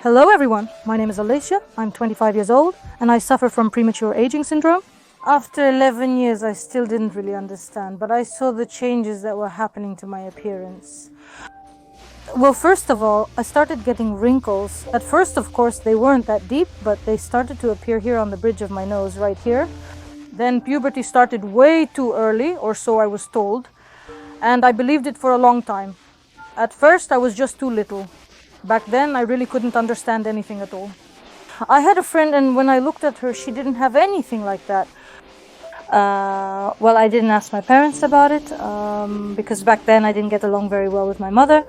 Hello everyone, my name is Alecia, I'm 25 years old and I suffer from premature aging syndrome. After 11 years I still didn't really understand, but I saw the changes that were happening to my appearance. Well, first of all, I started getting wrinkles. At first, of course, they weren't that deep, but they started to appear here on the bridge of my nose, right here. Then puberty started way too early, or so I was told, and I believed it for a long time. At first, I was just too little. Back then, I really couldn't understand anything at all. I had a friend, and when I looked at her, she didn't have anything like that. Well, I didn't ask my parents about it, because back then I didn't get along very well with my mother.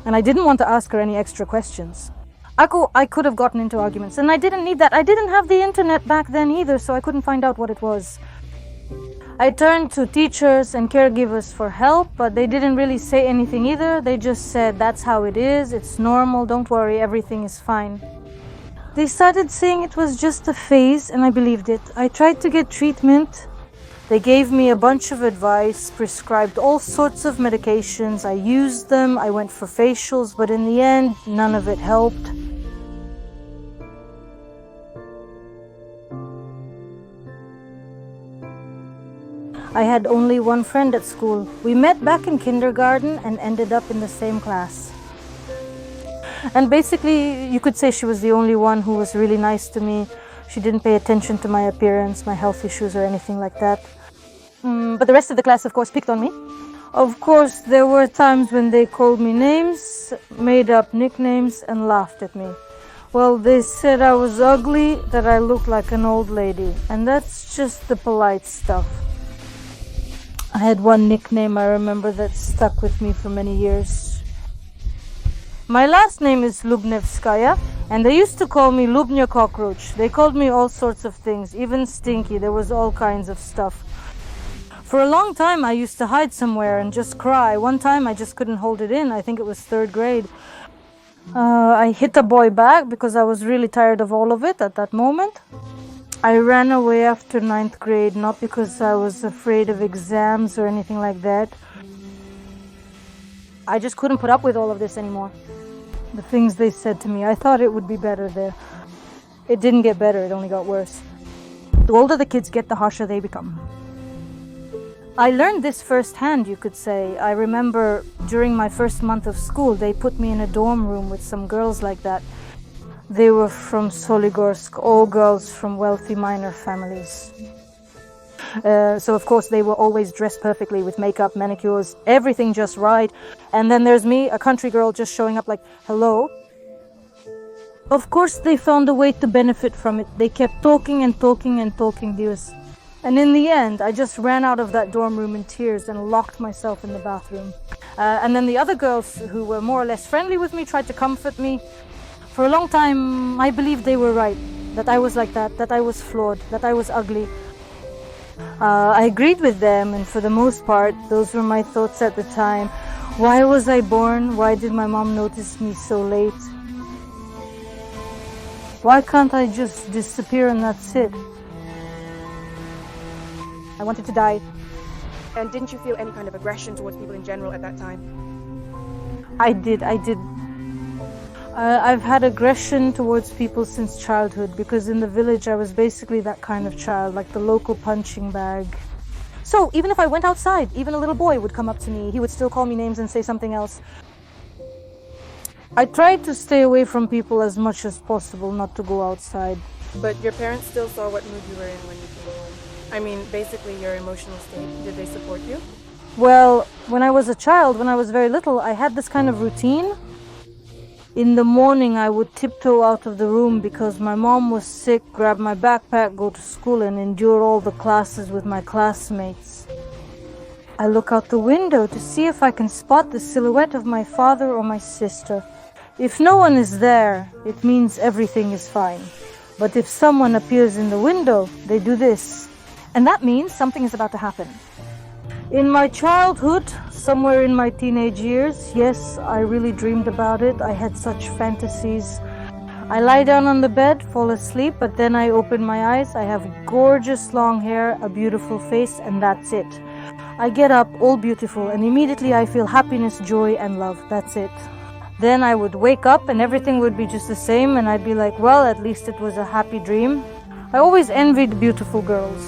And I didn't want to ask her any extra questions. I could have gotten into arguments, and I didn't need that. I didn't have the internet back then either, so I couldn't find out what it was. I turned to teachers and caregivers for help, but they didn't really say anything either. They just said, that's how it is, it's normal, don't worry, everything is fine. They started saying it was just a phase, and I believed it. I tried to get treatment. They gave me a bunch of advice, prescribed all sorts of medications. I used them, I went for facials, but in the end, none of it helped. I had only one friend at school. We met back in kindergarten and ended up in the same class. And basically, you could say she was the only one who was really nice to me. She didn't pay attention to my appearance, my health issues, or anything like that. But the rest of the class, of course, picked on me. Of course, there were times when they called me names, made up nicknames, and laughed at me. Well, they said I was ugly, that I looked like an old lady, and that's just the polite stuff. I had one nickname I remember that stuck with me for many years. My last name is Lubnevskaya, and they used to call me Lubnya Cockroach. They called me all sorts of things, even Stinky. There was all kinds of stuff. For a long time, I used to hide somewhere and just cry. One time, I just couldn't hold it in. I think it was 3rd grade. I hit a boy back because I was really tired of all of it at that moment. I ran away after 9th grade, not because I was afraid of exams or anything like that. I just couldn't put up with all of this anymore. The things they said to me, I thought it would be better there. It didn't get better, it only got worse. The older the kids get, the harsher they become. I learned this firsthand, you could say. I remember during my first month of school, they put me in a dorm room with some girls like that. They were from Soligorsk, all girls from wealthy miner families. So of course they were always dressed perfectly with makeup, manicures, everything just right. And then there's me, a country girl, just showing up like, hello. Of course they found a way to benefit from it. They kept talking and talking and talking, dears. And in the end, I just ran out of that dorm room in tears and locked myself in the bathroom. And then the other girls who were more or less friendly with me tried to comfort me. For a long time, I believed they were right, that I was like that I was flawed, that I was ugly. I agreed with them, and for the most part, those were my thoughts at the time. Why was I born? Why did my mom notice me so late? Why can't I just disappear and that's it? I wanted to die. And didn't you feel any kind of aggression towards people in general at that time? I did. I've had aggression towards people since childhood, because in the village I was basically that kind of child, like the local punching bag. So even if I went outside, even a little boy would come up to me, he would still call me names and say something else. I tried to stay away from people as much as possible, not to go outside. But your parents still saw what mood you were in when you came home. I mean, basically your emotional state. Did they support you? Well, when I was a child, when I was very little, I had this kind of routine. In the morning, I would tiptoe out of the room because my mom was sick, grab my backpack, go to school, and endure all the classes with my classmates. I look out the window to see if I can spot the silhouette of my father or my sister. If no one is there, it means everything is fine. But if someone appears in the window, they do this. And that means something is about to happen. In my childhood, somewhere in my teenage years, yes, I really dreamed about it. I had such fantasies. I lie down on the bed, fall asleep, but then I open my eyes. I have gorgeous long hair, a beautiful face, and that's it. I get up, all beautiful, and immediately I feel happiness, joy, and love. That's it. Then I would wake up and everything would be just the same, and I'd be like, well, at least it was a happy dream. I always envied beautiful girls.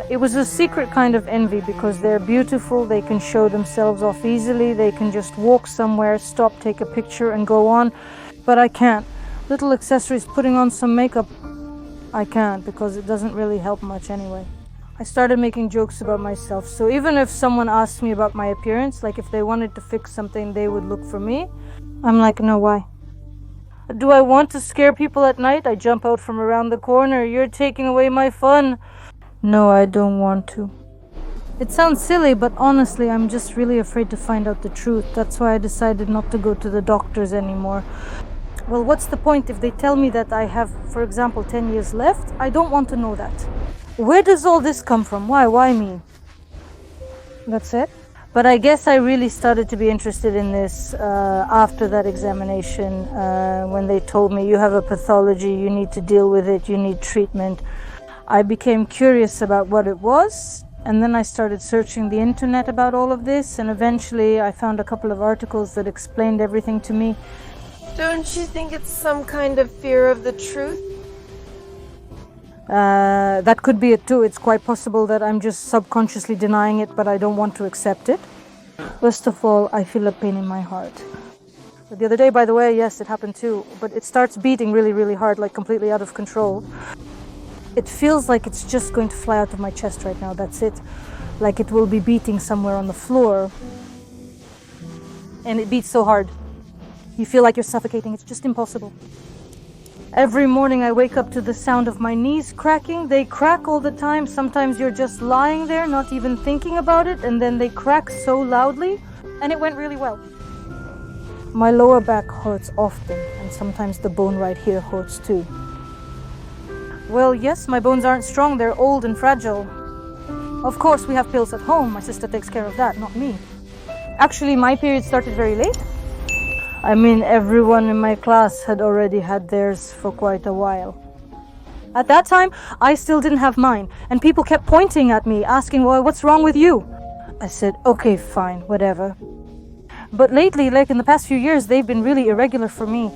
It was a secret kind of envy because they're beautiful, they can show themselves off easily, they can just walk somewhere, stop, take a picture and go on. But I can't. Little accessories, putting on some makeup, I can't because it doesn't really help much anyway. I started making jokes about myself, so even if someone asked me about my appearance, like if they wanted to fix something, they would look for me. I'm like, no, why? Do I want to scare people at night? I jump out from around the corner. You're taking away my fun. No, I don't want to. It sounds silly, but honestly, I'm just really afraid to find out the truth. That's why I decided not to go to the doctors anymore. Well, what's the point if they tell me that I have, for example, 10 years left? I don't want to know that. Where does all this come from? Why me? That's it. But I guess I really started to be interested in this after that examination, when they told me you have a pathology, you need to deal with it, you need treatment. I became curious about what it was, and then I started searching the internet about all of this, and eventually I found a couple of articles that explained everything to me. Don't you think it's some kind of fear of the truth? That could be it too. It's quite possible that I'm just subconsciously denying it, but I don't want to accept it. First of all, I feel a pain in my heart. But the other day, by the way, yes, it happened too, but it starts beating really, really hard, like completely out of control. It feels like it's just going to fly out of my chest right now, that's it. Like it will be beating somewhere on the floor. And it beats so hard. You feel like you're suffocating, it's just impossible. Every morning I wake up to the sound of my knees cracking. They crack all the time. Sometimes you're just lying there, not even thinking about it, and then they crack so loudly, and it went really well. My lower back hurts often, and sometimes the bone right here hurts too. Well, yes, my bones aren't strong. They're old and fragile. Of course, we have pills at home. My sister takes care of that, not me. Actually, my period started very late. I mean, everyone in my class had already had theirs for quite a while. At that time, I still didn't have mine, and people kept pointing at me, asking, well, what's wrong with you? I said, okay, fine, whatever. But lately, like in the past few years, they've been really irregular for me.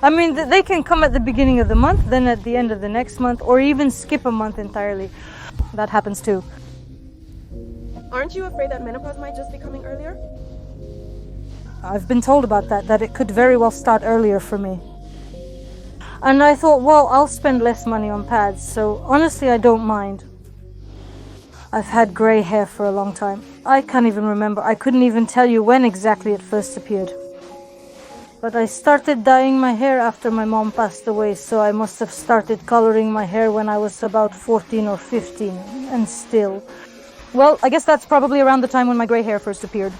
I mean, they can come at the beginning of the month, then at the end of the next month, or even skip a month entirely. That happens too. Aren't you afraid that menopause might just be coming earlier? I've been told about that it could very well start earlier for me. And I thought, well, I'll spend less money on pads, so honestly, I don't mind. I've had grey hair for a long time. I can't even remember. I couldn't even tell you when exactly it first appeared. But I started dyeing my hair after my mom passed away, so I must have started coloring my hair when I was about 14 or 15, and still. Well, I guess that's probably around the time when my grey hair first appeared.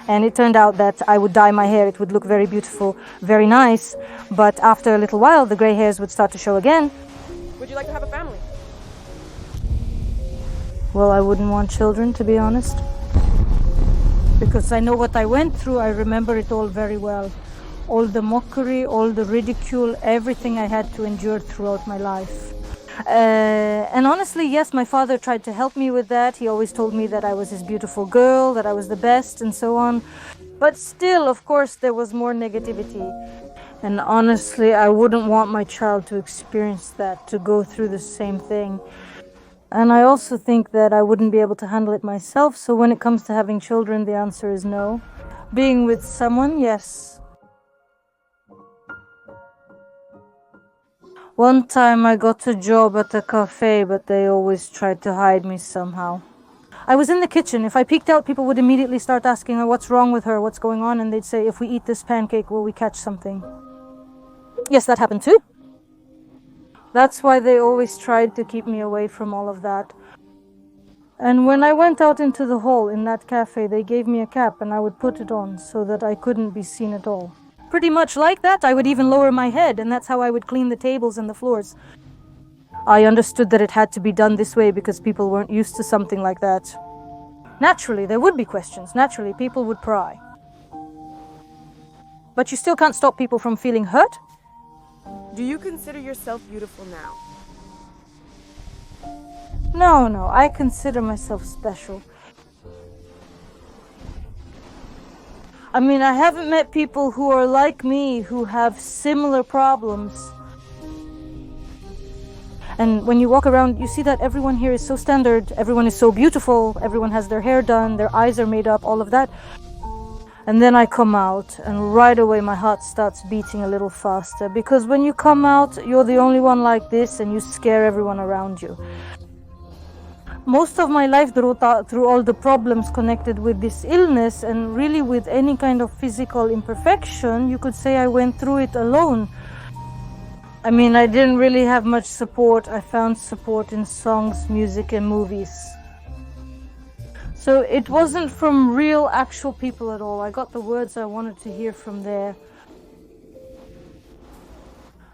And it turned out that I would dye my hair, it would look very beautiful, very nice, but after a little while the grey hairs would start to show again. Would you like to have a family? Well, I wouldn't want children, to be honest. Because I know what I went through, I remember it all very well. All the mockery, all the ridicule, everything I had to endure throughout my life. And honestly, yes, my father tried to help me with that. He always told me that I was his beautiful girl, that I was the best, and so on. But still, of course, there was more negativity. And honestly, I wouldn't want my child to experience that, to go through the same thing. And I also think that I wouldn't be able to handle it myself. So when it comes to having children, the answer is no. Being with someone, yes. One time I got a job at a cafe, but they always tried to hide me somehow. I was in the kitchen. If I peeked out, people would immediately start asking her what's wrong with her, what's going on, and they'd say, if we eat this pancake, will we catch something? Yes, that happened too. That's why they always tried to keep me away from all of that. And when I went out into the hall in that cafe, they gave me a cap and I would put it on so that I couldn't be seen at all. Pretty much like that. I would even lower my head, and that's how I would clean the tables and the floors. I understood that it had to be done this way because people weren't used to something like that. Naturally, there would be questions. Naturally, people would pry. But you still can't stop people from feeling hurt. Do you consider yourself beautiful now? No, I consider myself special. I mean, I haven't met people who are like me, who have similar problems. And when you walk around, you see that everyone here is so standard, everyone is so beautiful, everyone has their hair done, their eyes are made up, all of that. And then I come out, and right away my heart starts beating a little faster, because when you come out, you're the only one like this, and you scare everyone around you. Most of my life, through all the problems connected with this illness, and really with any kind of physical imperfection, you could say I went through it alone. I mean, I didn't really have much support. I found support in songs, music, and movies. So it wasn't from real, actual people at all. I got the words I wanted to hear from there.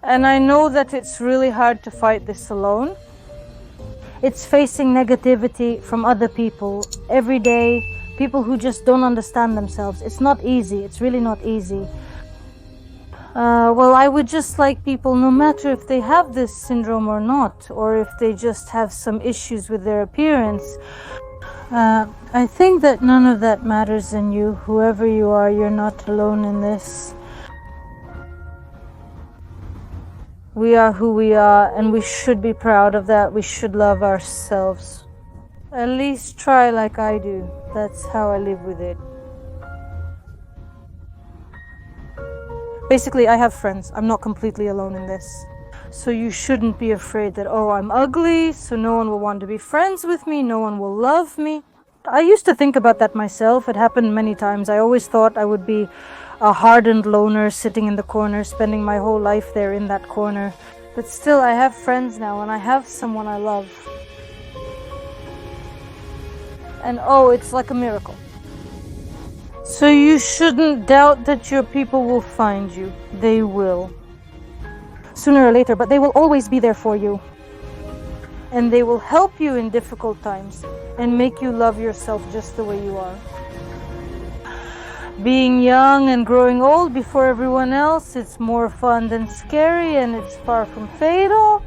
And I know that it's really hard to fight this alone. It's facing negativity from other people every day, people who just don't understand themselves. It's not easy. It's really not easy. Well, I would just like people, no matter if they have this syndrome or not, or if they just have some issues with their appearance, I think that none of that matters in you. Whoever you are, you're not alone in this. We are who we are, and we should be proud of that. We should love ourselves. At least try like I do. That's how I live with it. Basically, I have friends. I'm not completely alone in this. So you shouldn't be afraid that, oh, I'm ugly, so no one will want to be friends with me, no one will love me. I used to think about that myself. It happened many times. I always thought I would be a hardened loner sitting in the corner, spending my whole life there in that corner. But still, I have friends now, and I have someone I love. And oh, it's like a miracle. So you shouldn't doubt that your people will find you. They will. Sooner or later, but they will always be there for you. And they will help you in difficult times and make you love yourself just the way you are. Being young and growing old before everyone else, it's more fun than scary, and it's far from fatal.